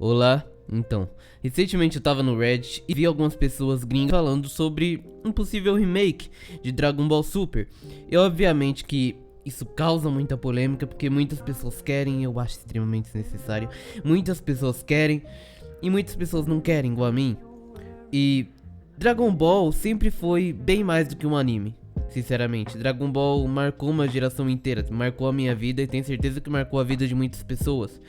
Olá, então, recentemente eu tava no Reddit e vi algumas pessoas gringas falando sobre um possível remake de Dragon Ball Super. E obviamente que isso causa muita polêmica porque muitas pessoas querem, eu acho extremamente desnecessário. Muitas pessoas querem e muitas pessoas não querem, igual a mim. E Dragon Ball sempre foi bem mais do que um anime. Sinceramente, Dragon Ball marcou uma geração inteira, marcou a minha vida e tenho certeza que marcou a vida de muitas pessoas.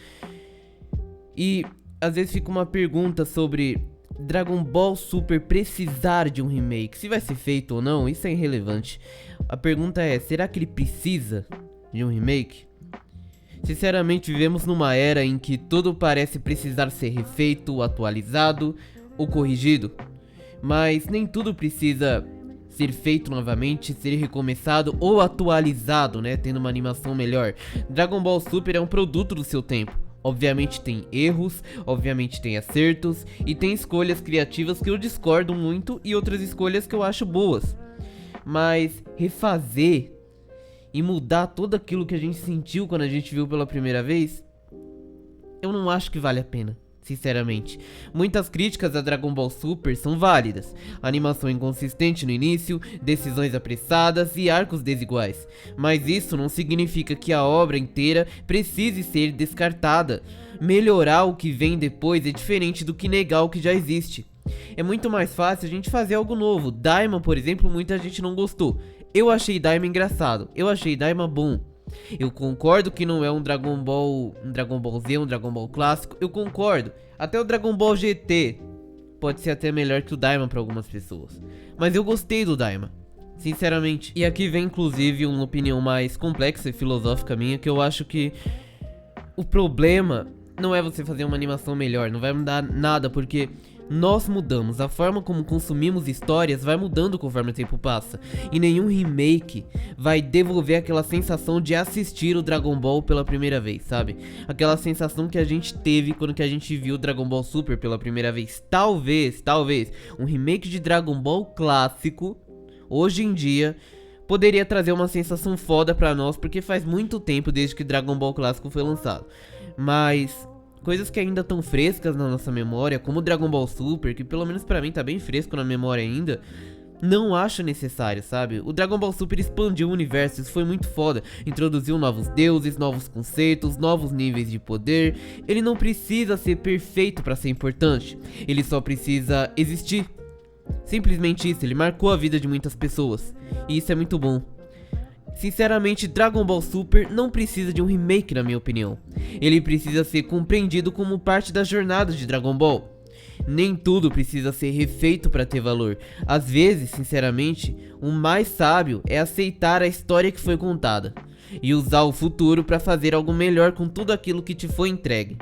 E às vezes fica uma pergunta sobre Dragon Ball Super precisar de um remake. Se vai ser feito ou não, isso é irrelevante. A pergunta é, será que ele precisa de um remake? Sinceramente, vivemos numa era em que tudo parece precisar ser refeito, atualizado ou corrigido. Mas nem tudo precisa ser feito novamente, ser recomeçado ou atualizado, né? Tendo uma animação melhor. Dragon Ball Super é um produto do seu tempo. Obviamente tem erros, obviamente tem acertos e tem escolhas criativas que eu discordo muito e outras escolhas que eu acho boas. Mas refazer e mudar tudo aquilo que a gente sentiu quando a gente viu pela primeira vez, eu não acho que vale a pena. Sinceramente, muitas críticas a Dragon Ball Super são válidas. Animação inconsistente no início, decisões apressadas e arcos desiguais. Mas isso não significa que a obra inteira precise ser descartada. Melhorar o que vem depois é diferente do que negar o que já existe. É muito mais fácil a gente fazer algo novo. Daima, por exemplo, muita gente não gostou. Eu achei Daima engraçado, eu achei Daima bom. Eu concordo que não é um Dragon Ball Z, um Dragon Ball clássico, eu concordo. Até o Dragon Ball GT pode ser até melhor que o Daima para algumas pessoas. Mas eu gostei do Daima, sinceramente. E aqui vem inclusive uma opinião mais complexa e filosófica minha, que eu acho que o problema não é você fazer uma animação melhor, não vai mudar nada, porque nós mudamos, a forma como consumimos histórias vai mudando conforme o tempo passa. E nenhum remake vai devolver aquela sensação de assistir o Dragon Ball pela primeira vez, sabe? Aquela sensação que a gente teve quando que a gente viu o Dragon Ball Super pela primeira vez. Talvez, um remake de Dragon Ball clássico, hoje em dia, poderia trazer uma sensação foda pra nós, porque faz muito tempo desde que Dragon Ball clássico foi lançado. Mas coisas que ainda estão frescas na nossa memória, como Dragon Ball Super, que pelo menos pra mim tá bem fresco na memória ainda, não acho necessário, sabe? O Dragon Ball Super expandiu o universo, isso foi muito foda. Introduziu novos deuses, novos conceitos, novos níveis de poder. Ele não precisa ser perfeito pra ser importante, ele só precisa existir. Simplesmente isso, ele marcou a vida de muitas pessoas, e isso é muito bom. Sinceramente, Dragon Ball Super não precisa de um remake, na minha opinião. Ele precisa ser compreendido como parte da jornada de Dragon Ball. Nem tudo precisa ser refeito para ter valor. Às vezes, sinceramente, o mais sábio é aceitar a história que foi contada e usar o futuro para fazer algo melhor com tudo aquilo que te foi entregue.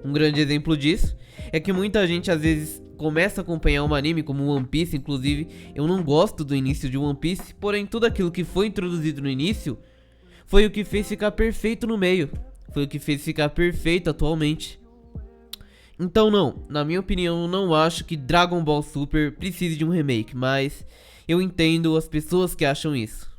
Um grande exemplo disso é que muita gente às vezes começa a acompanhar um anime como One Piece. Inclusive, eu não gosto do início de One Piece, porém tudo aquilo que foi introduzido no início foi o que fez ficar perfeito no meio, foi o que fez ficar perfeito atualmente. Então não, na minha opinião, eu não acho que Dragon Ball Super precise de um remake, mas eu entendo as pessoas que acham isso.